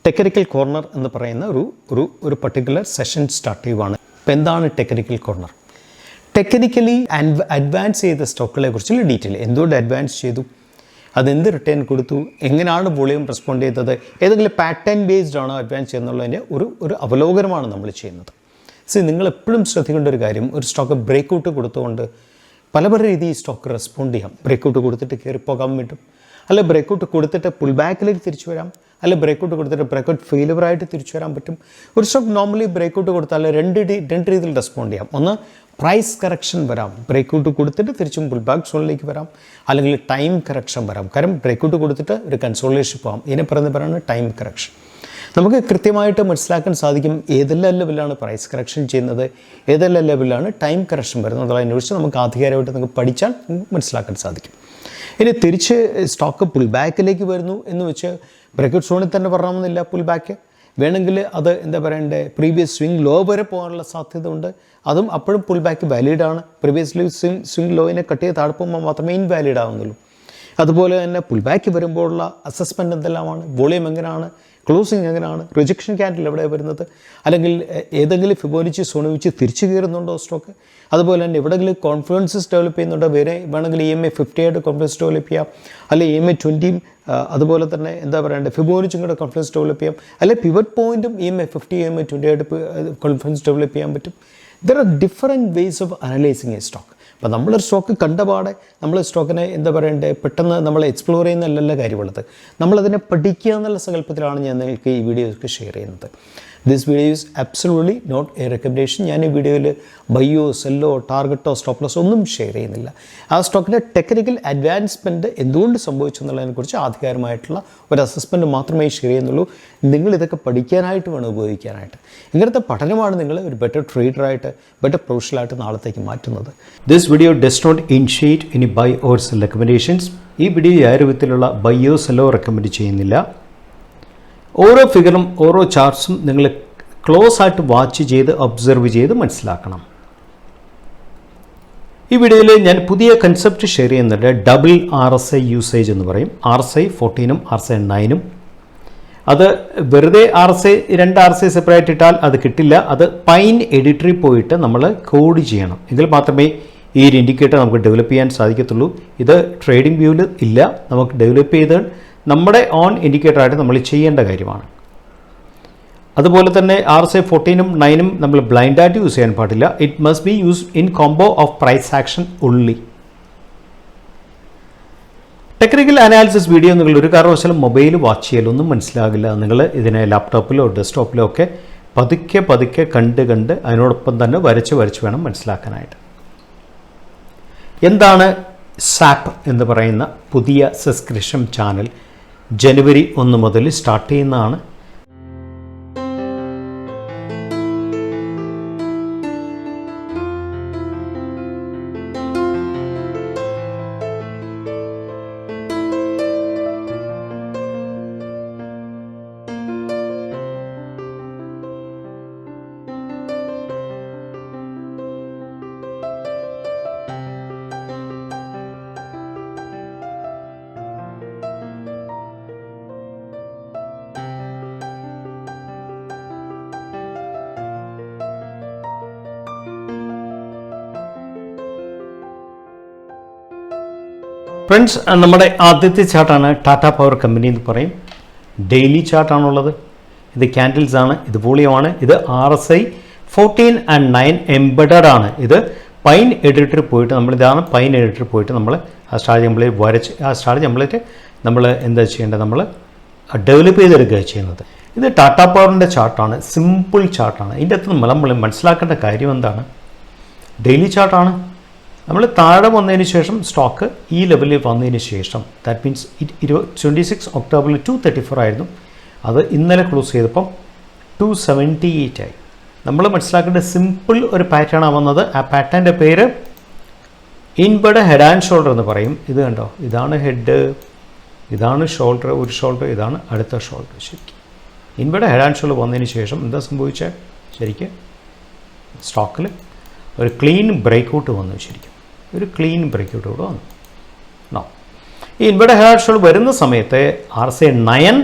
Technical corner എന്ന് പറയുന്ന ഒരു പർട്ടിക്കുലർ സെഷൻ സ്റ്റാർട്ട് ചെയ്യുവാണ്. അപ്പോൾ എന്താണ് ടെക്നിക്കൽ കോർണർ? ടെക്നിക്കലി അഡ്വാൻസ് ചെയ്ത സ്റ്റോക്കുകളെ കുറിച്ചുള്ള ഡീറ്റെയിൽ, എന്തുകൊണ്ട് അഡ്വാൻസ് ചെയ്തു, അതെന്ത് റിട്ടേൺ കൊടുത്തു, എങ്ങനെയാണ് വോളിയം റെസ്പോണ്ട് ചെയ്തത്, ഏതെങ്കിലും പാറ്റേൺ ബേസ്ഡ് ആണോ അഡ്വാൻസ് ചെയ്യുന്നുള്ളതിൻ്റെ ഒരു അവലോകനമാണ് നമ്മൾ ചെയ്യുന്നത്. നിങ്ങൾ എപ്പോഴും ശ്രദ്ധിക്കേണ്ട ഒരു കാര്യം, ഒരു സ്റ്റോക്ക് ബ്രേക്ക് ഔട്ട് കൊടുത്തുകൊണ്ട് പല രീതിയിൽ സ്റ്റോക്ക് റെസ്പോണ്ട് ചെയ്യാം. ബ്രേക്ക് ഔട്ട് കൊടുത്തിട്ട് കയറിപ്പോകാൻ പറ്റും, അല്ല ബ്രേക്ക് ഔട്ട് കൊടുത്തിട്ട് പുൾ ബാക്കിലേക്ക് തിരിച്ചു വരാം, അല്ല ബ്രേക്ക് ഔട്ട് കൊടുത്തിട്ട് ബ്രേക്ക് ഔട്ട് ഫെയിലുവറായിട്ട് തിരിച്ചു വരാൻ പറ്റും. ഒരു സ്റ്റോക്ക് നോർമലി ബ്രേക്ക് ഔട്ട് കൊടുത്താൽ രണ്ട് രീതിയിൽ റെസ്പോണ്ട് ചെയ്യാം. ഒന്ന്, പ്രൈസ് കറക്ഷൻ വരാം, ബ്രേക്ക് ഔട്ട് കൊടുത്തിട്ട് തിരിച്ചും പുൾ ബാക്ക് സോണിലേക്ക് വരാം, അല്ലെങ്കിൽ ടൈം കറക്ഷൻ വരാം. കാരണം ബ്രേക്ക് ഔട്ട് കൊടുത്തിട്ട് ഒരു കൺസോളിഡേഷൻ പോകാം. ഇതിനെ പറയുന്ന ടൈം കറക്ഷൻ. നമുക്ക് കൃത്യമായിട്ട് മനസ്സിലാക്കാൻ സാധിക്കും ഏതെല്ലാം ലെവലിലാണ് പ്രൈസ് കറക്ഷൻ ചെയ്യുന്നത്, ഏതെല്ലാം ലെവലിലാണ് ടൈം കറക്ഷൻ വരുന്നത്. അതിനെക്കുറിച്ച് നമുക്ക് ആധികാരികമായിട്ട് നമുക്ക് പഠിച്ചാൽ മനസ്സിലാക്കാൻ സാധിക്കും. ഇനി തിരിച്ച് സ്റ്റോക്ക് പുൾ ബാക്കിലേക്ക് വരുന്നു എന്ന് വെച്ച് ബ്രേക്ക് ഔട്ട് സോണിൽ തന്നെ പറയണമെന്നില്ല. പുൾ ബാക്ക് വേണമെങ്കിൽ അത് എന്താ പറയണ്ടേ, പ്രീവിയസ് സ്വിംഗ് ലോ വരെ പോകാനുള്ള സാധ്യത ഉണ്ട്. അതും അപ്പോഴും പുൾ ബാക്ക് വാലിഡാണ്. പ്രീവിയസ്ലി സ്വിംഗ് ലോയിനെ കട്ട് ചെയ്ത് താഴെ പോകുമ്പോൾ മാത്രമേ ഇൻവാലിഡ് ആവുന്നുള്ളൂ. അതുപോലെ തന്നെ പുൾ ബാക്ക് വരുമ്പോഴുള്ള അസസ്മെൻറ്റ് എന്തെല്ലാമാണ്, വോളിയം എങ്ങനെയാണ്, ക്ലോസിങ് എങ്ങനെയാണ്, റിജക്ഷൻ ക്യാൻഡിൽ എവിടെ വരുന്നത്, അല്ലെങ്കിൽ ഏതെങ്കിലും ഫിബോനച്ചി സോൺ വെച്ച് തിരിച്ചു കയറുന്നുണ്ടോ സ്റ്റോക്ക്, അതുപോലെ തന്നെ എവിടെയെങ്കിലും കോൺഫിഡൻസസ് ഡെവലപ്പ് ചെയ്യുന്നുണ്ടോ, വേണമെങ്കിൽ EMA 50 ആയിട്ട് കോൺഫിഡൻസ് ഡെവലപ്പ് ചെയ്യാം, അല്ലെങ്കിൽ EMA 20, അതുപോലെ തന്നെ എന്താ പറയണ്ടേ ഫിബോനച്ചിയും കൂടെ കോൺഫിഡൻസ് ഡെവലപ്പ് ചെയ്യാം, അല്ലെങ്കിൽ പിവറ്റ് പോയിൻറ്റും EMA 50 EMA 20 ആയിട്ട് കോൺഫിഡൻസ് ഡെവലപ്പ് ചെയ്യാൻ പറ്റും. There are different ways of analysing A stock. അപ്പോൾ നമ്മളൊരു സ്റ്റോക്ക് കണ്ടപാടെ നമ്മൾ സ്റ്റോക്കിനെ എന്താ പറയണ്ടേ പെട്ടെന്ന് നമ്മൾ എക്സ്പ്ലോർ ചെയ്യുന്നതല്ല കാര്യമുള്ളത്, നമ്മളതിനെ പഠിക്കുക എന്നുള്ള സങ്കല്പത്തിലാണ് ഞാൻ നിങ്ങൾക്ക് ഈ വീഡിയോസ് ഷെയർ ചെയ്യുന്നത്. This video is absolutely not a recommendation. ഞാൻ ഈ വീഡിയോയിൽ ബയ്യോ സെല്ലോ ടാർഗറ്റോ സ്റ്റോപ്പ് ലോസ് ഒന്നും ഷെയർ ചെയ്യുന്നില്ല. ആ സ്റ്റോക്കിൻ്റെ ടെക്നിക്കൽ അഡ്വാൻസ്മെൻറ്റ് എന്തുകൊണ്ട് സംഭവിച്ചു എന്നുള്ളതിനെക്കുറിച്ച് ആധികാരികമായിട്ടുള്ള ഒരു അസസ്മെൻറ്റ് മാത്രമേ ഷെയർ ചെയ്യുന്നുള്ളൂ. നിങ്ങളിതൊക്കെ പഠിക്കാനായിട്ട് വേണം, ഉപയോഗിക്കാനായിട്ട്. ഇങ്ങനത്തെ പഠനമാണ് നിങ്ങൾ ഒരു ബെറ്റർ ട്രേഡറായിട്ട്, ബെറ്റർ പ്രൊഫഷണലായിട്ട് നാളത്തേക്ക് മാറ്റുന്നത്. This video does not initiate any buy or sell recommendations. ഈ വീഡിയോ യാതൊരു വിധത്തിലുള്ള ബയ്യോ സെല്ലോ റെക്കമെൻഡ് ചെയ്യുന്നില്ല. ഓരോ ഫിഗറും ഓരോ ചാർട്ട്സും നിങ്ങൾ ക്ലോസ് ആയിട്ട് വാച്ച് ചെയ്ത് ഒബ്സർവ് ചെയ്ത് മനസ്സിലാക്കണം. ഈ വീഡിയോയിൽ ഞാൻ പുതിയ കൺസെപ്റ്റ് ഷെയർ ചെയ്യുന്നുണ്ട്. ഡബിൾ RSI യൂസേജ് എന്ന് പറയും. RSI 14ഉം RSI 9ഉം. അത് വെറുതെ രണ്ട് RSI സെപ്പറേറ്റ് ഇട്ടാൽ അത് കിട്ടില്ല. അത് പൈൻ എഡിറ്ററിൽ പോയിട്ട് നമ്മൾ കോഡ് ചെയ്യണം. എങ്കിൽ മാത്രമേ ഈ ഒരു ഇൻഡിക്കേറ്റർ നമുക്ക് ഡെവലപ്പ് ചെയ്യാൻ സാധിക്കത്തുള്ളൂ. ഇത് ട്രേഡിംഗ് വ്യൂവിൽ ഇല്ല. നമുക്ക് ഡെവലപ്പ് ചെയ്ത് നമ്മുടെ ഓൺ ഇൻഡിക്കേറ്ററായിട്ട് നമ്മൾ ചെയ്യേണ്ട കാര്യമാണ്. അതുപോലെ തന്നെ RSI 14ഉം 9ഉം നമ്മൾ ബ്ലൈൻഡായിട്ട് യൂസ് ചെയ്യാൻ പാടില്ല. It must be used in combo of price action only. Technical analysis video നിങ്ങൾ ഒരു കാരണവശാലും മൊബൈൽ വാച്ച് ചെയ്യലൊന്നും മനസ്സിലാകില്ല. നിങ്ങൾ ഇതിനെ ലാപ്ടോപ്പിലോ ഡെസ്ക്ടോപ്പിലോ ഒക്കെ പതുക്കെ കണ്ട് അതിനോടൊപ്പം തന്നെ വരച്ച് വേണം മനസ്സിലാക്കാനായിട്ട്. എന്താണ് സാപ്പ് എന്ന് പറയുന്ന പുതിയ സബ്സ്ക്രിപ്ഷൻ ചാനൽ ജനുവരി 1 മുതൽ സ്റ്റാർട്ട് ചെയ്യുന്നതാണ്. ഫ്രണ്ട്സ്, നമ്മുടെ ആദ്യത്തെ ചാർട്ടാണ് ടാറ്റ പവർ കമ്പനി എന്ന് പറയും. ഡെയിലി ചാർട്ടാണുള്ളത്. ഇത് ക്യാൻഡിൽസ് ആണ്, ഇത് വോളിയമാണ്. ഇത് RSI 14 and 9 എംബഡഡ് ആണ്. ഇത് പൈൻ എഡിറ്ററിൽ പോയിട്ട് ഇതാണ് പൈൻ എഡിറ്ററിൽ പോയിട്ട് നമ്മൾ ആ സ്ട്രാറ്റജി നമ്മൾ വരച്ച് ആ സ്ട്രാറ്റജി നമ്മൾ എന്താ ചെയ്യേണ്ടത്, നമ്മൾ ഡെവലപ്പ് ചെയ്തെടുക്കുക ചെയ്യുന്നത്. ഇത് ടാറ്റ പവറിൻ്റെ ചാർട്ടാണ്, സിമ്പിൾ ചാർട്ടാണ്. ഇതിൻ്റെ അകത്ത് നമ്മൾ മനസ്സിലാക്കേണ്ട കാര്യം എന്താണ്, ഡെയിലി ചാർട്ടാണ്. നമ്മൾ താഴെ വന്നതിന് ശേഷം സ്റ്റോക്ക് ഈ ലെവലിൽ വന്നതിന് ശേഷം, ദാറ്റ് മീൻസ് 26 ഒക്ടോബറിൽ 234 ആയിരുന്നു. അത് ഇന്നലെ ക്ലോസ് ചെയ്തപ്പം 278 ആയി. നമ്മൾ മനസ്സിലാക്കേണ്ട സിമ്പിൾ ഒരു പാറ്റേൺ ആണ് വന്നത്. ആ പാറ്റേണിൻ്റെ പേര് ഇൻവേർഡ് ഹെഡ് ആൻഡ് ഷോൾഡർ എന്ന് പറയും. ഇത് കണ്ടോ, ഇതാണ് ഹെഡ്, ഇതാണ് ഷോൾഡർ, ഒരു ഷോൾഡർ, ഇതാണ് അടുത്ത ഷോൾഡർ. ശരിക്കും ഇൻവേർഡ് ഹെഡ് ആൻഡ് ഷോൾഡർ വന്നതിന് ശേഷം എന്താ സംഭവിച്ചത്, ശരിക്കും സ്റ്റോക്കിൽ ഒരു ക്ലീൻ ബ്രേക്കൗട്ട് വന്നു. ശരിക്കും ഒരു ക്ലീൻ ബ്രേക്കൗട്ട് കൂടെ വന്നു. ഈ ഇൻവേർഡ് ഹെഡ് ആൻഡ് ഷോൾഡർ വരുന്ന സമയത്ത് RSI 9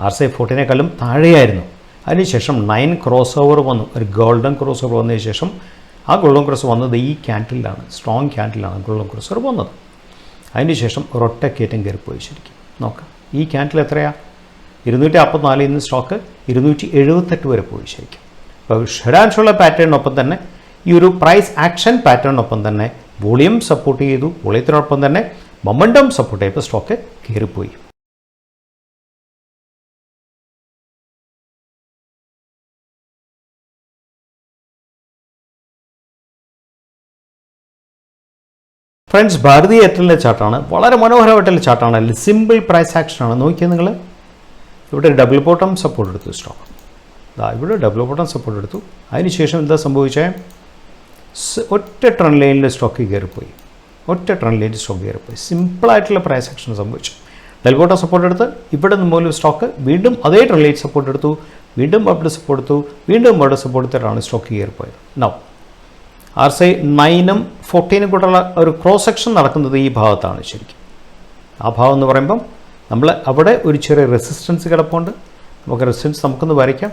RSI 40-നേക്കാളും താഴെയായിരുന്നു. അതിനുശേഷം 9 ക്രോസ് ഓവർ വന്നു, ഒരു ഗോൾഡൻ ക്രോസ് ഓവർ വന്നതിന് ശേഷം ആ ഗോൾഡൻ ക്രോസ് വന്നത് ഈ ക്യാൻഡിലാണ്, സ്ട്രോങ് ക്യാൻഡിലാണ് ഗോൾഡൻ ക്രോസ് ഓവർ വന്നത്. അതിനുശേഷം ഒരൊറ്റ കയറ്റം കയറിപ്പോയി. ശരിക്കും നോക്കാം, ഈ ക്യാൻഡിൽ എത്രയാണ്? 254 ഇന്ന് സ്റ്റോക്ക് 278 വരെ പോയി. ശരിക്കും അപ്പോൾ ഹെഡ് ആൻഡ് ഷോൾഡർ പാറ്റേണിനൊപ്പം തന്നെ ഈ ഒരു പ്രൈസ് ആക്ഷൻ പാറ്റേണിനൊപ്പം തന്നെ വോളിയം സപ്പോർട്ട് ചെയ്തു, വോളിയത്തിനൊപ്പം തന്നെ മൊമെൻറ്റം സപ്പോർട്ട് ചെയ്തപ്പോൾ സ്റ്റോക്ക് കയറിപ്പോയി. ഫ്രണ്ട്സ്, ഭാരതി എയർടെലിൻ്റെ ചാർട്ടാണ്. വളരെ മനോഹരമായിട്ടുള്ള ചാർട്ടാണ്. സിമ്പിൾ പ്രൈസ് ആക്ഷനാണ്. നോക്കിയാൽ നിങ്ങൾ ഇവിടെ ഡബിൾ ബോട്ടം സപ്പോർട്ട് എടുത്തു സ്റ്റോക്ക്. ഇവിടെ ഡബിൾ ബോട്ടം സപ്പോർട്ട് എടുത്തു. അതിനുശേഷം എന്താ സംഭവിച്ചത്? ഒറ്റ ട്രെൻഡ് ലൈനിൽ സ്റ്റോക്ക് കയറിപ്പോയി. ഒറ്റ ട്രെൻഡ് ലൈനിൽ സ്റ്റോക്ക് കയറിപ്പോയി. സിമ്പിളായിട്ടുള്ള പ്രൈസ് ആക്ഷൻ സംഭവിച്ചു. ഡബിൾ ബോട്ടം സപ്പോർട്ട് എടുത്ത് ഇവിടെ നിന്ന് പോലും സ്റ്റോക്ക് വീണ്ടും അതേ ട്രെൻഡ് ലൈൻ സപ്പോർട്ട് എടുത്തു, വീണ്ടും അവിടെ സപ്പോർട്ട് എടുത്തു, വീണ്ടും അവിടെ സപ്പോർട്ട് എടുത്തിട്ടാണ് സ്റ്റോക്ക് കയറിപ്പോയത്. നൗ RSI 9-ഉം 14-ഉം കൂട്ടുള്ള ഒരു ക്രോസ് സെക്ഷൻ നടക്കുന്നത് ഈ ഭാഗത്താണ്. ശരിക്കും ആ ഭാഗം എന്ന് പറയുമ്പം നമ്മൾ അവിടെ ഒരു ചെറിയ റെസിസ്റ്റൻസ് കിടപ്പുണ്ട്. നമുക്ക് റെസിസ്റ്റൻസ് നമുക്കൊന്ന് വരയ്ക്കാം.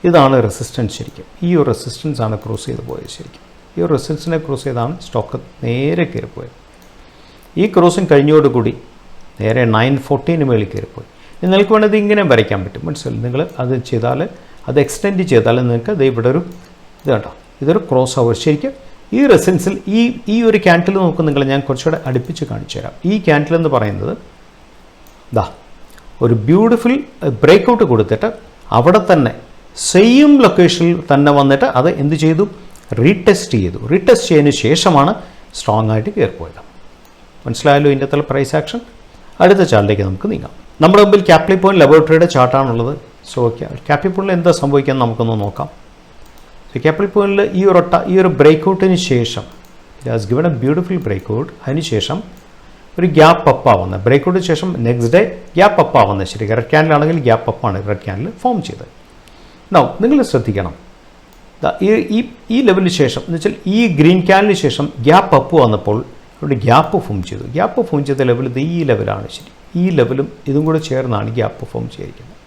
ഇതാണ് റെസിസ്റ്റൻസ്. ശരിക്കും ഈ ഒരു റെസിസ്റ്റൻസ് ആണ് ക്രോസ് ചെയ്ത് പോയത്. ശരിക്കും ഈ ഒരു റെസിസ്റ്റൻസിനെ ക്രോസ് ചെയ്താണ് സ്റ്റോക്ക് നേരെ കയറിപ്പോയത്. ഈ ക്രോസിങ് കഴിഞ്ഞോടുകൂടി നേരെ 914 മേളിൽ കയറിപ്പോയി. നിങ്ങൾക്ക് വേണമെങ്കിൽ ഇങ്ങനെ വരയ്ക്കാൻ പറ്റും. മനസ്സിലായി? നിങ്ങൾ അത് ചെയ്താൽ, അത് എക്സ്റ്റെൻഡ് ചെയ്താൽ നിങ്ങൾക്ക് അത് ഇവിടെ ഒരു ഇത് കണ്ടോ, ഇതൊരു ക്രോസ് ഓവർ. ശരിക്കും ഈ റെസിസ്റ്റൻസിൽ ഈ ഒരു ക്യാൻഡിൽ നോക്കും നിങ്ങൾ, ഞാൻ കുറച്ചുകൂടെ അടുപ്പിച്ച് കാണിച്ചു തരാം. ഈ ക്യാൻഡിൽ എന്ന് പറയുന്നത് ഒരു ബ്യൂട്ടിഫുൾ ബ്രേക്ക് ഔട്ട് കൊടുത്തിട്ട് അവിടെ തന്നെ സെയിം ലൊക്കേഷനിൽ തന്നെ വന്നിട്ട് അത് എന്ത് ചെയ്തു? റീടെസ്റ്റ് ചെയ്തു. റീടെസ്റ്റ് ചെയ്തതിന് ശേഷമാണ് സ്ട്രോങ് ആയിട്ട് കയറിപ്പോയത്. മനസ്സിലായല്ലോ ഇതിൻ്റെ അകത്തുള്ള പ്രൈസ് ആക്ഷൻ. അടുത്ത ചാർട്ടിലേക്ക് നമുക്ക് നീങ്ങാം. നമ്മുടെ മുമ്പിൽ ക്യാപിറ്റൽ പോയിന്റ് ലബോറട്ടറിയുടെ ചാർട്ടാണുള്ളത്. സോ ക്യാപിറ്റൽ പോയിന്റിൽ എന്താ സംഭവിക്കുന്നത് നമുക്കൊന്ന് നോക്കാം. ക്യാപിറ്റൽ പോയിന്റിൽ ഈ ഒരു ബ്രേക്ക് ഔട്ടിന് ശേഷം it has given a beautiful breakout. അതിനുശേഷം ഒരു ഗ്യാപ്പ് അപ്പാവുന്നത്, ബ്രേക്ക് ഔട്ടിന് ശേഷം നെക്സ്റ്റ് ഡേ ഗ്യാപ്പ് അപ്പാവുന്നത്. ശരി, റെഡ് ക്യാൻഡിലാണെങ്കിൽ ഗ്യാപ്പ് അപ്പാണ് റെഡ് ക്യാൻഡിൽ ഫോം ചെയ്തത്. നൗ നിങ്ങൾ ശ്രദ്ധിക്കണം, ഈ ലെവലിന് ശേഷം എന്ന് വെച്ചാൽ ഈ ഗ്രീൻ ക്യാൻഡിന് ശേഷം ഗ്യാപ്പ് അപ്പ് വന്നപ്പോൾ ഇവിടെ ഗ്യാപ്പ് ഫോം ചെയ്തു. ഗ്യാപ്പ് ഫോം ചെയ്ത ലെവൽ ഈ ലെവലാണ്. ശരി, ഈ ലെവലും ഇതും കൂടെ ചേർന്നാണ് ഗ്യാപ്പ് ഫോം ചെയ്തിരിക്കുന്നത്.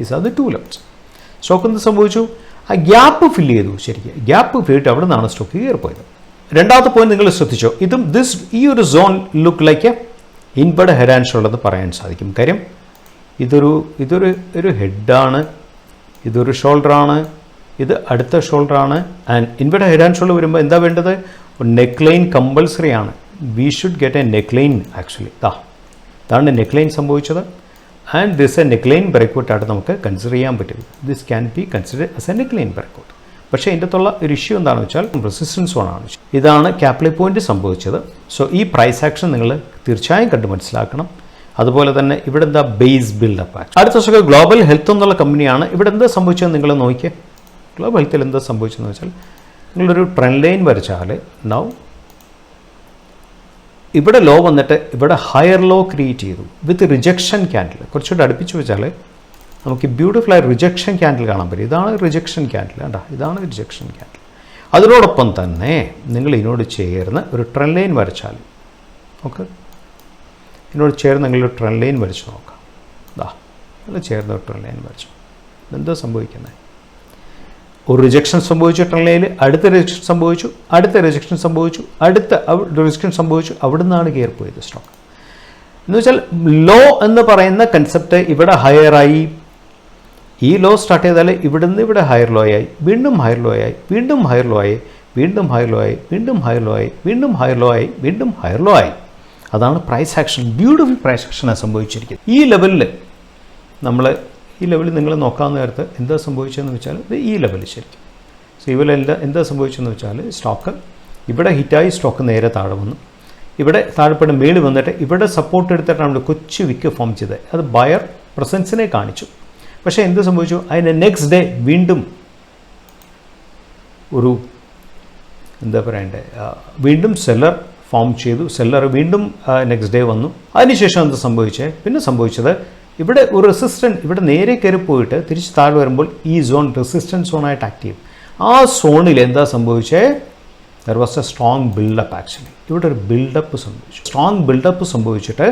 ഈസ് അത് 2 ലെവൽസ്. സ്റ്റോക്ക് എന്ത് സംഭവിച്ചു? ആ ഗ്യാപ്പ് ഫില്ല് ചെയ്തു. ശരിക്കും ഗ്യാപ്പ് ഫില്ലിട്ട് അവിടെ നിന്നാണ് സ്റ്റോക്ക് കയറിപ്പോയത്. രണ്ടാമത്തെ പോയിന്റ് നിങ്ങൾ ശ്രദ്ധിച്ചോ, ഈ ഒരു zone look like inverted head and shoulder എന്ന് പറയാൻ സാധിക്കും. കാര്യം ഇതൊരു ഹെഡാണ്, ഇതൊരു ഷോൾഡറാണ്, ഇത് അടുത്ത ഷോൾഡറാണ്. And inward head and shoulder വരുമ്പോൾ എന്താ വേണ്ടത്? നെക്ക് ലൈൻ കമ്പൾസറി ആണ്. We should get a neck line. Actually ഇതാണ് നെക്ക് ലൈൻ സംഭവിച്ചത്. And this a neck line break ആയിട്ട് നമുക്ക് കൺസിഡർ ചെയ്യാൻ പറ്റും. This can be consider as a neck line break out. പക്ഷേ ഇതിൻ്റെ അകത്തുള്ള ഒരു ഇഷ്യൂ എന്താണെന്ന് വെച്ചാൽ റെസിസ്റ്റൻസ് സോണാണ്. ഇതാണ് ക്യാപിറ്റൽ പോയിന്റ് സംഭവിച്ചത്. സോ ഈ പ്രൈസ് ആക്ഷൻ നിങ്ങൾ തീർച്ചയായും കണ്ട് മനസ്സിലാക്കണം. അതുപോലെ തന്നെ ഇവിടെ എന്താ ബേസ് ബിൽഡപ്പ് ആക്ഷൻ. അടുത്ത ദിവസം ഗ്ലോബൽ ഹെൽത്ത് എന്നുള്ള കമ്പനിയാണ്. ഇവിടെ എന്താ സംഭവിച്ചത് നിങ്ങൾ നോക്കിയേ. ഗ്ലോബൽ ഹെൽത്തിൽ എന്താ സംഭവിച്ചതെന്ന് വെച്ചാൽ നിങ്ങളൊരു ട്രെൻഡ് ലൈൻ വരച്ചാൽ നൗ ഇവിടെ ലോ വന്നിട്ട് ഇവിടെ ഹയർ ലോ ക്രിയേറ്റ് ചെയ്തു വിത്ത് റിജക്ഷൻ ക്യാൻഡിൽ. കുറച്ചുകൂടെ അടുപ്പിച്ച് വെച്ചാൽ നമുക്ക് ബ്യൂട്ടിഫുൾ ആയ റിജക്ഷൻ ക്യാൻഡിൽ കാണാൻ പറ്റും. ഇതാണ് റിജക്ഷൻ ക്യാൻഡിൽ. കണ്ടാ, ഇതാണ് റിജക്ഷൻ ക്യാൻഡിൽ. അതിനോടൊപ്പം തന്നെ നിങ്ങൾ ഇതിനോട് ചേർന്ന് ഒരു ട്രെൻഡ് ലൈൻ വരച്ചാൽ, ഓക്കെ, ഇതിനോട് ചേർന്ന് നിങ്ങളൊരു ട്രെൻഡ് ലൈൻ വരച്ച് നോക്കാം. നിങ്ങൾ ചേർന്ന് ഒരു ട്രെൻഡ് ലൈൻ വരച്ചു. എന്താ സംഭവിക്കുന്നത്? ഒരു റിജക്ഷൻ സംഭവിച്ചു ട്രെൻഡ് ലൈനിൽ, അടുത്ത റിജക്ഷൻ സംഭവിച്ചു, അടുത്ത റിജക്ഷൻ സംഭവിച്ചു, അടുത്ത റിജക്ഷൻ സംഭവിച്ചു. അവിടെ നിന്നാണ് കയറിപ്പോയത് സ്റ്റോക്ക്. എന്ന് വെച്ചാൽ ലോ എന്ന് പറയുന്ന കൺസെപ്റ്റ് ഇവിടെ ഹയറായി. ഈ ലോ സ്റ്റാർട്ട് ചെയ്താൽ ഇവിടെ നിന്ന് ഇവിടെ ഹയർ ലോ ആയി, വീണ്ടും ഹയർ ലോ ആയി, വീണ്ടും ഹയർ ലോ ആയി, വീണ്ടും ഹയർ ലോ ആയി, വീണ്ടും ഹയർ ലോ ആയി, വീണ്ടും ഹയർ ലോ ആയി, വീണ്ടും ഹയർ ലോ ആയി. അതാണ് പ്രൈസ് ആക്ഷൻ. ബ്യൂട്ടിഫുൾ പ്രൈസ് ആക്ഷനാണ് സംഭവിച്ചിരിക്കുന്നത്. ഈ ലെവലിൽ നിങ്ങൾ നോക്കാവുന്ന നേരത്ത് എന്താ സംഭവിച്ചതെന്ന് വെച്ചാൽ ഈ ലെവൽ ശരിക്കും. സോ ഈ ലെവലിൽ എന്താ സംഭവിച്ചതെന്ന് വെച്ചാൽ സ്റ്റോക്ക് ഇവിടെ ഹിറ്റായി, സ്റ്റോക്ക് നേരെ താഴെ വന്നു. ഇവിടെ താഴെപ്പെട്ട് മേളിൽ വന്നിട്ട് ഇവിടെ സപ്പോർട്ട് എടുത്തിട്ടാണ് കൊച്ചു വിക്ക് ഫോം ചെയ്തത്. അത് ബയർ പ്രസൻസിനെ കാണിച്ചു. പക്ഷേ എന്ത് സംഭവിച്ചു? അതിന് നെക്സ്റ്റ് ഡേ വീണ്ടും ഒരു എന്താ പറയണ്ടേ, വീണ്ടും സെല്ലർ ഫോം ചെയ്തു. സെല്ലർ വീണ്ടും നെക്സ്റ്റ് ഡേ വന്നു. അതിനുശേഷം എന്ത് സംഭവിച്ചത്? പിന്നെ സംഭവിച്ചത് ഇവിടെ ഒരു റെസിസ്റ്റൻസ് ഇവിടെ നേരെ കയറി പോയിട്ട് തിരിച്ച് താഴെ വരുമ്പോൾ ഈ സോൺ റെസിസ്റ്റൻസ് സോണായിട്ട് ആക്ട് ചെയ്യും. ആ സോണിൽ എന്താ സംഭവിച്ചത്? There was a strong buildup. Actually ഇവിടെ ഒരു ബിൽഡപ്പ് സംഭവിച്ചു. സ്ട്രോങ് ബിൽഡപ്പ് സംഭവിച്ചിട്ട്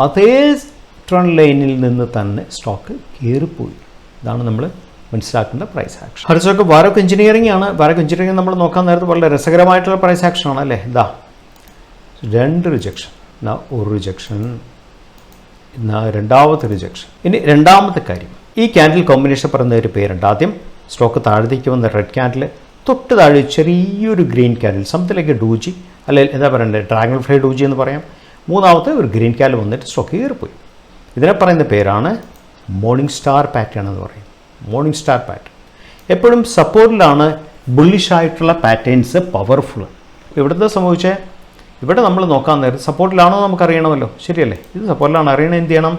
അതേ ട്രെൻഡ് ലൈനിൽ നിന്ന് തന്നെ സ്റ്റോക്ക് കയറിപ്പോയി. ഇതാണ് നമ്മൾ മനസ്സിലാക്കേണ്ട പ്രൈസ് ആക്ഷൻ. അടുത്ത സ്റ്റോക്ക് വാരക് എഞ്ചിനീയറിംഗ് ആണ്. വാരക് എഞ്ചിനീയറിംഗ് നമ്മൾ നോക്കാൻ നേരത്തെ വളരെ രസകരമായിട്ടുള്ള പ്രൈസ് ആക്ഷൻ ആണ് അല്ലേ. ഇതാ 2 റിജക്ഷൻ, എന്നാ 1 റിജക്ഷൻ, എന്നാ രണ്ടാമത്തെ റിജക്ഷൻ. ഇനി രണ്ടാമത്തെ കാര്യം, ഈ ക്യാൻഡിൽ കോമ്പിനേഷൻ പറയുന്ന ഒരു പേരുണ്ട്. ആദ്യം സ്റ്റോക്ക് താഴത്തേക്ക് വന്ന റെഡ് ക്യാൻഡിൽ, തൊട്ട് താഴെ ചെറിയൊരു ഗ്രീൻ ക്യാൻഡിൽ, സംതിങ് ഡൂജി അല്ലെങ്കിൽ എന്താ പറയണ്ടേ, ഡ്രാഗൺ ഫ്ലൈ ഡൂജി എന്ന് പറയാം. മൂന്നാമത്തെ ഒരു ഗ്രീൻ ക്യാൻഡിൽ വന്നിട്ട് സ്റ്റോക്ക് കയറിപ്പോയി. ഇതിനെ പറയുന്ന പേരാണ് മോർണിംഗ് സ്റ്റാർ പാറ്റേൺ എന്ന് പറയും. മോർണിംഗ് സ്റ്റാർ പാറ്റേൺ എപ്പോഴും സപ്പോർട്ടിലാണ് ബുള്ളിഷായിട്ടുള്ള പാറ്റേൺസ് പവർഫുൾ. ഇവിടുത്തെ സംഭവിച്ചേ, ഇവിടെ നമ്മൾ നോക്കാൻ നേരം സപ്പോർട്ടിലാണോ നമുക്കറിയണമല്ലോ, ശരിയല്ലേ. ഇത് സപ്പോർട്ടിലാണ് അറിയണം. എന്ത് ചെയ്യണം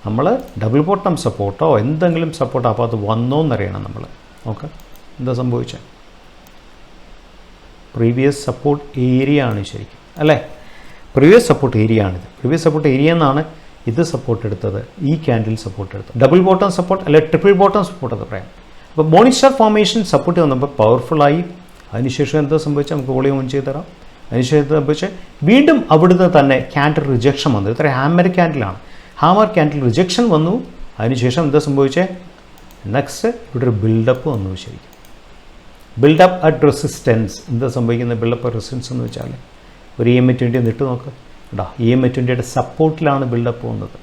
നമ്മൾ? ഡബിൾ ബോട്ടം സപ്പോർട്ടോ എന്തെങ്കിലും സപ്പോർട്ടോ അപ്പോൾ അത് വന്നോ എന്നറിയണം നമ്മൾ. നോക്കാം എന്താ സംഭവിച്ചത്. പ്രീവിയസ് സപ്പോർട്ട് ഏരിയ ആണ് ശരിക്കും അല്ലേ. പ്രീവിയസ് സപ്പോർട്ട് ഏരിയ ആണിത്. പ്രീവിയസ് സപ്പോർട്ട് ഏരിയ എന്നാണ് ഇത് സപ്പോർട്ട് എടുത്തത്, ഈ ക്യാൻഡിൽ സപ്പോർട്ട് എടുത്തത്. ഡബിൾ ബോട്ടം സപ്പോർട്ട് അല്ലെ ട്രിപ്പിൾ ബോട്ടം സപ്പോർട്ട് എന്ന് പറയാം. അപ്പോൾ മോർണിംഗ് സ്റ്റാർ ഫോർമേഷൻ സപ്പോർട്ട് വന്നപ്പോൾ പവർഫുള്ളായി. അതിനുശേഷം എന്താ സംഭവിച്ചാൽ നമുക്ക് വോളിയം ഓൺ ചെയ്ത് തരാം. അതിനുശേഷം സംഭവിച്ചാൽ വീണ്ടും അവിടുന്ന് തന്നെ ക്യാൻഡിൽ റിജക്ഷൻ വന്നു. ഇത്ര ഹാമർ ക്യാൻഡിലാണ്. ഹാമർ ക്യാൻഡിൽ റിജക്ഷൻ വന്നു. അതിനുശേഷം എന്താ സംഭവിച്ചത്? നെക്സ്റ്റ് ഇവിടെ ഒരു ബിൽഡപ്പ് വന്നു ശരിക്കും. Buildup at resistance. എന്താ സംഭവിക്കുന്നത് ബിൽഡപ്പ് അറ്റ് റെസിസ്റ്റൻസ് എന്ന് വെച്ചാൽ ഒരു EMA20 ഒന്ന് ഇട്ട് നോക്ക് കേട്ടോ. EMA20യുടെ സപ്പോർട്ടിലാണ് ബിൽഡപ്പ് വന്നത്.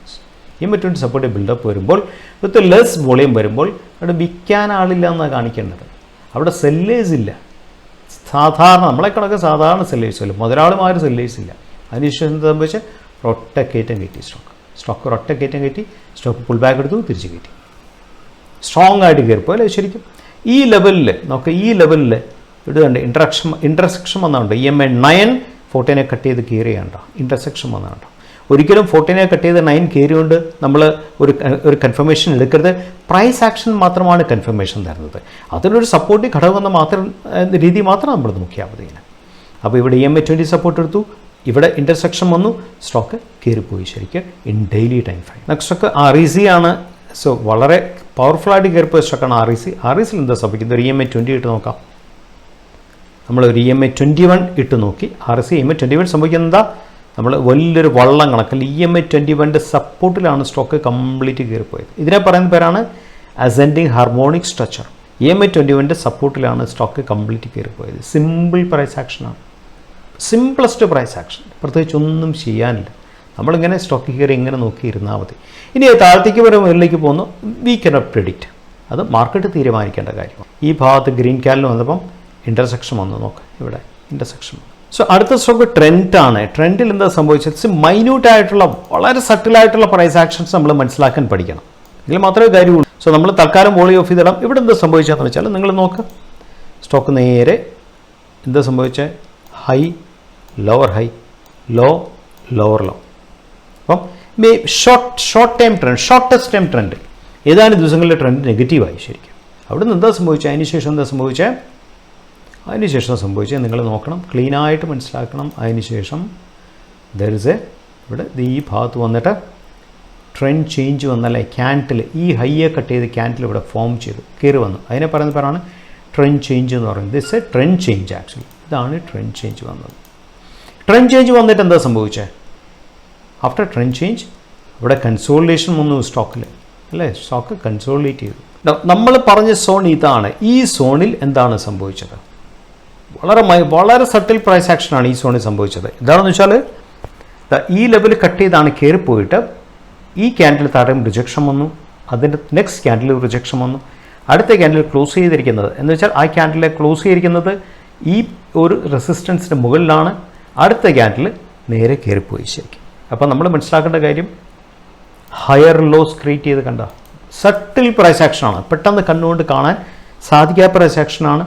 EMA20 സപ്പോർട്ട് ബിൽഡപ്പ് വരുമ്പോൾ വിത്ത് ലെസ് വോളിയം വരുമ്പോൾ അവിടെ വിൽക്കാൻ ആളില്ല എന്നാണ് കാണിക്കേണ്ടത്. അവിടെ സെല്ലേഴ്സ് ഇല്ല. സാധാരണ നമ്മളെ കണക്ക് സാധാരണ സെല്ലേഴ്സ് ഇല്ല, മുതലാളിമാർ സെല്ലേഴ്സ് ഇല്ല. അതിനുശേഷം എന്താ സംഭവിച്ചാൽ ഒറ്റ കയറ്റം കയറ്റി സ്റ്റോക്ക് ഒരൊറ്റ കയറ്റം കയറ്റി സ്റ്റോക്ക് പുൾ ബാക്ക് എടുത്തു, തിരിച്ച് കയറ്റി സ്ട്രോങ് ആയിട്ട് കയറിപ്പോൾ അല്ലേ ശരിക്കും. ഈ ലെവലിൽ നോക്കുക, ഈ ലെവലിൽ ഇടുന്നുണ്ട് ഇൻ്റർസെക്ഷൻ വന്നുണ്ട്. EMA9 14 കട്ട് ചെയ്ത് കയറിയാണ്ടോ ഇൻ്റർസെക്ഷൻ വന്നുണ്ടോ. ഒരിക്കലും 14 കട്ട് ചെയ്ത് 9 കയറിയുകൊണ്ട് നമ്മൾ ഒരു കൺഫർമേഷൻ എടുക്കരുത്. പ്രൈസ് ആക്ഷൻ മാത്രമാണ് കൺഫർമേഷൻ തരുന്നത്. അതിലൊരു സപ്പോർട്ടീവ് ഘടകം എന്ന മാത്രം രീതി മാത്രം നമ്മൾ നോക്കിയാൽ മതി. അപ്പോൾ ഇവിടെ EMA20 സപ്പോർട്ട് എടുത്തു, ഇവിടെ ഇൻ്റർസെക്ഷൻ വന്നു, സ്റ്റോക്ക് കയറിപ്പോയി ശരിക്കും in daily time frame. Next stock REC ആണ്. സോ വളരെ പവർഫുള്ളായിട്ട് കയറിപ്പോയ സ്റ്റോക്കാണ് REC. RECയിൽ എന്താ സംഭവിക്കുന്നത്? ഒരു EMA20 ഇട്ട് നോക്കാം. നമ്മളൊരു EMA21 ഇട്ട് നോക്കി. REC EMA21 സംഭവിക്കുന്നത് എന്താ? നമ്മൾ വലിയൊരു വള്ളം കണക്കല്ല, EMA21ൻ്റെ സപ്പോർട്ടിലാണ് സ്റ്റോക്ക് കംപ്ലീറ്റ് കയറിപ്പോയത്. ഇതിനെ പറയുന്ന പേരാണ് അസെൻഡിങ് ഹാർമോണിക് സ്ട്രക്ചർ. EMA21ൻ്റെ സപ്പോർട്ടിലാണ് സ്റ്റോക്ക് കംപ്ലീറ്റ് കയറിപ്പോയത്. സിമ്പിൾ പ്രൈസ് ആക്ഷനാണ്, സിംപ്ലസ്റ്റ് പ്രൈസ് ആക്ഷൻ. പ്രത്യേകിച്ച് ഒന്നും ചെയ്യാനില്ല. നമ്മളിങ്ങനെ സ്റ്റോക്ക് കയറി ഇങ്ങനെ നോക്കിയിരുന്നാൽ മതി. ഇനി താഴത്തേക്ക് വരെ മുകളിലേക്ക് പോകുന്നു, വി കനോട്ട് പ്രെഡിക്റ്റ്. അത് മാർക്കറ്റ് തീരുമാനിക്കേണ്ട കാര്യമാണ്. ഈ ഭാഗത്ത് ഗ്രീൻ ക്യാൻഡിൽ വന്നപ്പം ഇൻ്റർസെക്ഷൻ വന്നു. നോക്ക് ഇവിടെ ഇൻ്റർസെക്ഷൻ. സോ അടുത്ത സ്റ്റോക്ക് ട്രെൻഡ് ആണ്. ട്രെൻഡിൽ എന്താ സംഭവിച്ചത്? മൈന്യൂട്ടായിട്ടുള്ള വളരെ സട്ടിലായിട്ടുള്ള പ്രൈസ് ആക്ഷൻസ് നമ്മൾ മനസ്സിലാക്കാൻ പഠിക്കണം. ഇതിൽ മാത്രമേ കാര്യമുള്ളൂ. സോ നമ്മൾ തൽക്കാലം വോളി ഓഫ് ചെയ്തിടാം. ഇവിടെ എന്താ സംഭവിച്ചതെന്ന് വെച്ചാൽ നിങ്ങൾ നോക്ക്, സ്റ്റോക്ക് നേരെ എന്താ സംഭവിച്ചത്? High lower high, low lower low. അപ്പം short time trend, shortest time trend ഏതാനും ദിവസങ്ങളിലെ ട്രെൻഡ് നെഗറ്റീവായി ശരിക്കും. അവിടെ നിന്ന് എന്താ സംഭവിച്ചത്? അതിനുശേഷം എന്താ സംഭവിച്ചത്? അതിനുശേഷം സംഭവിച്ചത് നിങ്ങൾ നോക്കണം, ക്ലീനായിട്ട് മനസ്സിലാക്കണം. അതിനുശേഷം ഇവിടെ ഈ ഭാഗത്ത് വന്നിട്ട് ട്രെൻഡ് ചേഞ്ച് വന്നല്ലേ, ക്യാൻഡിൽ ഈ ഹൈയെ കട്ട് ചെയ്ത് ക്യാൻഡിൽ ഇവിടെ ഫോം ചെയ്തു കയറി വന്നു. അതിനെ പറയുന്ന പേരാണ് ട്രെൻഡ് ചേഞ്ച് എന്ന് പറയുന്നത്. This A trend change actually. ഇതാണ് ട്രെൻഡ് ചേഞ്ച് വന്നത്. ട്രെൻഡ് ചേഞ്ച് വന്നിട്ട് എന്താ സംഭവിച്ചത്? ആഫ്റ്റർ ട്രെൻഡ് ചേഞ്ച് ഇവിടെ കൺസോളിഡേഷൻ വന്നു സ്റ്റോക്കിൽ അല്ലേ. സ്റ്റോക്ക് കൺസോളിഡേറ്റ് ചെയ്തു. നമ്മൾ പറഞ്ഞ സോൺ ഇതാണ്. ഈ സോണിൽ എന്താണ് സംഭവിച്ചത്? വളരെ സട്ടിൽ പ്രൈസ് ആക്ഷനാണ് ഈ സോണിൽ സംഭവിച്ചത്. എന്താണെന്ന് വെച്ചാൽ ഈ ലെവൽ കട്ട് ചെയ്താണ് കയറിപ്പോയിട്ട് ഈ ക്യാൻഡിൽ താഴെ റിജക്ഷൻ വന്നു, അതിൻ്റെ നെക്സ്റ്റ് ക്യാൻഡിൽ റിജക്ഷൻ വന്നു, അടുത്ത ക്യാൻഡിൽ ക്ലോസ് ചെയ്തിരിക്കുന്നത് എന്ന് വെച്ചാൽ ആ ക്യാൻഡിലെ ക്ലോസ് ചെയ്തിരിക്കുന്നത് ഈ ഒരു റെസിസ്റ്റൻസിൻ്റെ മുകളിലാണ്. അടുത്ത ക്യാൻഡിൽ നേരെ കയറിപ്പോയി ശരിക്കും. അപ്പോൾ നമ്മൾ മനസ്സിലാക്കേണ്ട കാര്യം ഹയർ ലോസ് ക്രിയേറ്റ് ചെയ്ത് കണ്ട സട്ടിൽ പ്രൈസ് ആക്ഷനാണ്. പെട്ടെന്ന് കണ്ണുകൊണ്ട് കാണാൻ സാധിക്കാത്ത പ്രൈസ് ആക്ഷനാണ്.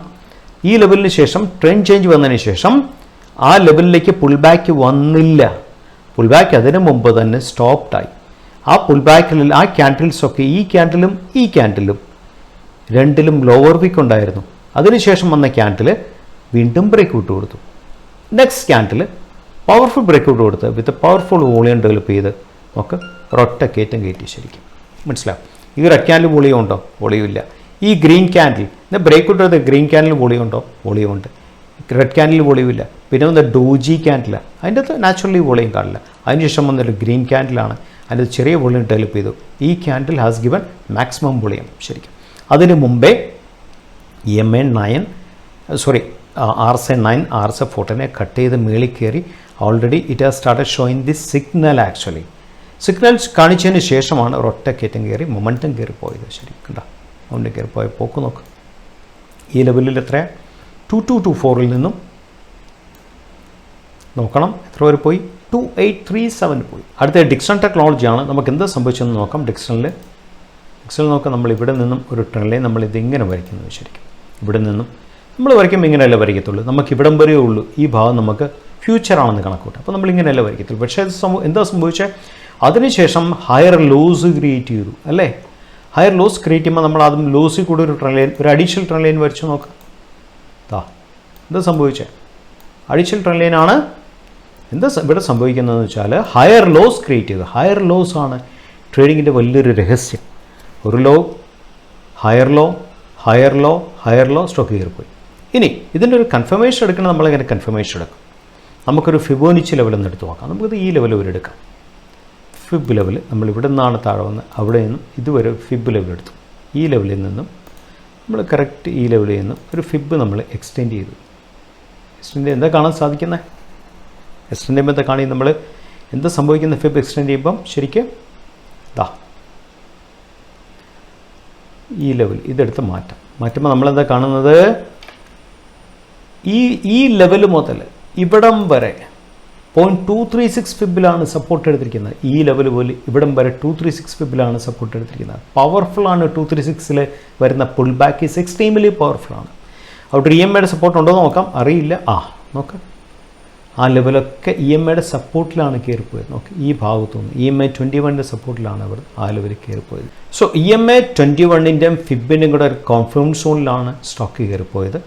ഈ ലെവലിന് ശേഷം ട്രെൻഡ് ചേഞ്ച് വന്നതിന് ശേഷം ആ ലെവലിലേക്ക് പുൾ ബാക്ക് വന്നില്ല. പുൾ ബാക്ക് അതിന് മുമ്പ് തന്നെ സ്റ്റോപ്ഡായി. ആ പുൾ ബാക്കിൽ ആ ക്യാൻഡിൽസൊക്കെ ഈ ക്യാൻഡിലും രണ്ടിലും ലോവർ വീക്ക് ഉണ്ടായിരുന്നു. അതിനുശേഷം വന്ന ക്യാൻഡിൽ വീണ്ടും ബ്രേക്ക് ഔട്ട് കൊടുത്തു. Next candle powerful breakout കൊടുത്ത് വിത്ത് പവർഫുൾ വോളിയം ഡെവലപ്പ് ചെയ്ത് നമുക്ക് ഒരൊറ്റ കയറ്റം കയറ്റി ശരിക്കും മനസ്സിലാവും. ഈ റെഡ് ക്യാൻഡിൽ വോളിയം ഉണ്ടോ? വോളിയം ഇല്ല. ഈ ഗ്രീൻ ക്യാൻഡിൽ ബ്രേക്ക് ഔട്ട് ചെയ്ത് ഗ്രീൻ ക്യാൻഡിൽ വോളിയം ഉണ്ടോ? വോളിയം ഉണ്ട്. റെഡ് ക്യാൻഡിൽ വോളിയം ഇല്ല. പിന്നെ വന്ന ഡോജി ക്യാൻഡിലാണ്, അതിൻ്റെ അകത്ത് നാച്ചുറലി വോളിയം കാണില്ല. അതിനുശേഷം വന്നൊരു ഗ്രീൻ ക്യാൻഡിലാണ്. അതിന് ചെറിയ വോളിയം ഡെവലപ്പ് ചെയ്തു. ഈ candle has given maximum volume. ശരിക്കും അതിന് മുമ്പേ RSA9 RSA14 കട്ട് ചെയ്ത് മേളിൽ കയറി already it has started showing this signal. Actually signals കാണിച്ചതിന് ശേഷമാണ് ഒരൊറ്റ കയറ്റം കയറി മൊമെൻറ്റം കയറി പോയത്. ശരി കണ്ടോ, മൊമെൻറ്റം കയറി പോയ പോക്ക് നോക്ക്. ഈ ലെവലിൽ എത്രയാണ്? 2224 നിന്നും നോക്കണം എത്ര വരെ പോയി? 2837 പോയി. അടുത്ത ഡിക്സൺ ടെക്നോളജിയാണ്. നമുക്ക് എന്താ സംഭവിച്ചതെന്ന് നോക്കാം. ഡിക്സണിൽ നോക്കാം. നമ്മൾ ഇവിടെ നിന്നും ഒരു ട്രെൻഡ് ലൈൻ നമ്മൾ ഇതിങ്ങനെ വരയ്ക്കുന്നത്. ശരിക്കും ഇവിടെ നിന്നും നമ്മൾ വരയ്ക്കുമ്പോൾ ഇങ്ങനെയല്ല വരയ്ക്കത്തുള്ളൂ. നമുക്ക് ഇവിടം വരെയേ ഉള്ളൂ. ഈ ഭാഗം നമുക്ക് ഫ്യൂച്ചറാണെന്ന് കണക്കൂട്ടാം. അപ്പോൾ നമ്മൾ ഇങ്ങനെയല്ല വരയ്ക്കത്തുള്ളൂ. പക്ഷേ എന്താ സംഭവിച്ചത്? അതിനുശേഷം ഹയർ ലോസ് ക്രിയേറ്റ് ചെയ്തു അല്ലേ? ഹയർ ലോസ് ക്രിയേറ്റ് ചെയ്യുമ്പോൾ നമ്മൾ അതും ലോസിൽ കൂടി ഒരു ട്രെൻഡ് ലൈൻ, ഒരു അഡീഷണൽ ട്രെൻഡ് ലൈൻ വരച്ചു നോക്കാം. എന്താ സംഭവിച്ചത്? അഡീഷണൽ ട്രെൻഡ് ലൈനാണ്. എന്താ ഇവിടെ സംഭവിക്കുന്നതെന്ന് വെച്ചാൽ ഹയർ ലോസ് ക്രിയേറ്റ് ചെയ്തു. ഹയർ ലോസ് ആണ് ട്രേഡിങ്ങിൻ്റെ വലിയൊരു രഹസ്യം. ഒരു low, higher low, higher low, higher low, stock കയറിപ്പോയി. ഇനി ഇതിൻ്റെ ഒരു കൺഫർമേഷൻ എടുക്കണം. നമ്മളെങ്ങനെ കൺഫർമേഷൻ എടുക്കും? നമുക്കൊരു ഫിബോനിച്ചി ലെവൽ ഒന്ന് എടുത്ത് നോക്കാം. നമുക്കിത് ഈ ലെവൽ വരെ എടുക്കാം. ഫിബ് ലെവൽ നമ്മൾ ഇവിടെ നിന്നാണ് താഴെ വന്ന് അവിടെ നിന്നും ഇതുവരെ ഫിബ് ലെവൽ എടുത്തു. ഈ ലെവലിൽ നിന്നും നമ്മൾ കറക്റ്റ് ഈ ലെവലിൽ നിന്നും ഒരു ഫിബ് നമ്മൾ എക്സ്റ്റെൻഡ് ചെയ്തു. എക്സ്റ്റെൻഡ് എന്താ കാണാൻ സാധിക്കുന്നത്? എക്സ്റ്റെൻഡ് ചെയ്യുമ്പോൾ എന്താ കാണി? നമ്മൾ എന്താ സംഭവിക്കുന്ന? ഫിബ് എക്സ്റ്റെൻഡ് ചെയ്യുമ്പം ശരിക്കും ഈ ലെവൽ ഇതെടുത്ത് മാറ്റുമ്പോൾ നമ്മളെന്താ കാണുന്നത്? ഈ ലെവൽ മുതൽ ഇവിടം വരെ 0.236 ഫിബിലാണ് സപ്പോർട്ട് എടുത്തിരിക്കുന്നത്. ഈ ലെവൽ പോലെ ഇവിടം വരെ 236 ഫിബിലാണ് സപ്പോർട്ട് എടുത്തിരിക്കുന്നത്. പവർഫുള്ളാണ്. 236 വരുന്ന പുൾ ബാക്ക് ഈസ് എക്സ്ട്രീംലി പവർഫുള്ളാണ്. അവിടെ EMAയുടെ സപ്പോർട്ട് ഉണ്ടോ എന്ന് നോക്കാം. അറിയില്ല. നോക്കാം. ആ ലെവലൊക്കെ EMAയുടെ സപ്പോർട്ടിലാണ് കയറിപ്പോയത്. നോക്ക് ഈ ഭാഗത്തുനിന്ന് EMA 21 സപ്പോർട്ടിലാണ് അവർ ആ ലെവലിൽ കയറിപ്പോയത്. സോ EMA 21-ൻ്റെയും ഫിബിൻ്റെയും കൂടെ ഒരു കോൺഫിഡൻസ് സോണിലാണ് സ്റ്റോക്ക് കയറിപ്പോയത്.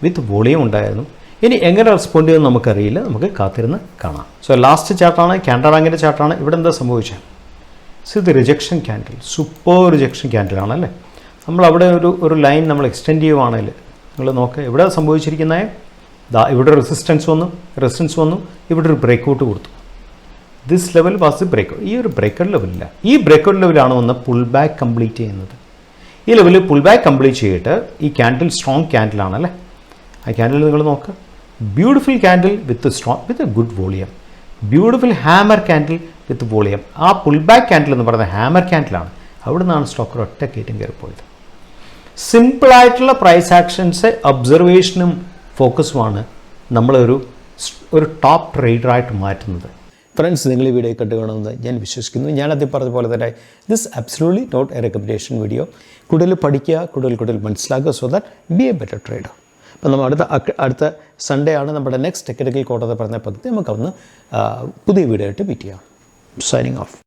വിത്ത് വോളിയം ഉണ്ടായിരുന്നു. ഇനി എങ്ങനെ റെസ്പോണ്ട് ചെയ്യുമെന്ന് നമുക്കറിയില്ല. നമുക്ക് കാത്തിരുന്ന് കാണാം. സോ ലാസ്റ്റ് ചാർട്ടാണ്, കാനറ ബാങ്കിൻ്റെ ചാർട്ടാണ്. ഇവിടെ എന്താ സംഭവിച്ചത്? ഇത് റിജക്ഷൻ ക്യാൻഡിൽ, സൂപ്പർ റിജക്ഷൻ ക്യാൻഡിലാണ് അല്ലേ? നമ്മളവിടെ ഒരു ലൈൻ നമ്മൾ എക്സ്റ്റെൻഡ് ചെയ്യുവാണെങ്കിൽ നിങ്ങൾ നോക്കുക എവിടെ സംഭവിച്ചിരിക്കുന്നത്? ഇവിടെ റെസിസ്റ്റൻസ് വന്നു, ഇവിടെ ഒരു ബ്രേക്ക് ഔട്ട് കൊടുത്തു. This level was the breakout. ഈ ഒരു ബ്രേക്ക് ഔട്ട് ലെവലില്ല. ഈ ബ്രേക്ക് ഔട്ട് ലെവലാണ് വന്ന് പുൾ ബാക്ക് കംപ്ലീറ്റ് ചെയ്യുന്നത്. ഈ ലെവലിൽ പുൾ ബാക്ക് കംപ്ലീറ്റ് ചെയ്തിട്ട് ഈ ക്യാൻഡിൽ സ്ട്രോങ് ക്യാൻഡിലാണല്ലേ? ആ ക്യാൻഡിൽ നിങ്ങൾ നോക്കുക. Beautiful candle with a good volume. Beautiful hammer candle with volume. ആ പുൾ ബാക്ക് ക്യാൻഡിൽ എന്ന് പറയുന്നത് ഹാമർ ക്യാൻഡിലാണ്. അവിടെ നിന്നാണ് സ്റ്റോക്ക് ഒറ്റ കയറ്റം കയറിപ്പോയത്. സിമ്പിളായിട്ടുള്ള പ്രൈസ് ആക്ഷൻസ് ഒബ്സർവേഷനും ഫോക്കസുമാണ് നമ്മളൊരു ടോപ്പ് ട്രേഡറായിട്ട് മാറ്റുന്നത്. ഫ്രണ്ട്സ്, നിങ്ങൾ ഈ വീഡിയോ കണ്ടു കാണുമെന്ന് ഞാൻ വിശ്വസിക്കുന്നു. ഞാനതിൽ പറഞ്ഞ പോലെ തന്നെ this absolutely not a recommendation video. കൂടുതൽ പഠിക്കുക, കൂടുതൽ മനസ്സിലാക്കുക, so that be a better trader. അപ്പം നമ്മൾ അടുത്ത സൺഡേ ആണ് നമ്മുടെ നെക്സ്റ്റ് ടെക്നിക്കൽ കോട്ട പറഞ്ഞ പദ്ധതി. നമുക്കന്ന് പുതിയ വീഡിയോ ആയിട്ട് മീറ്റ് ചെയ്യാം. Signing off.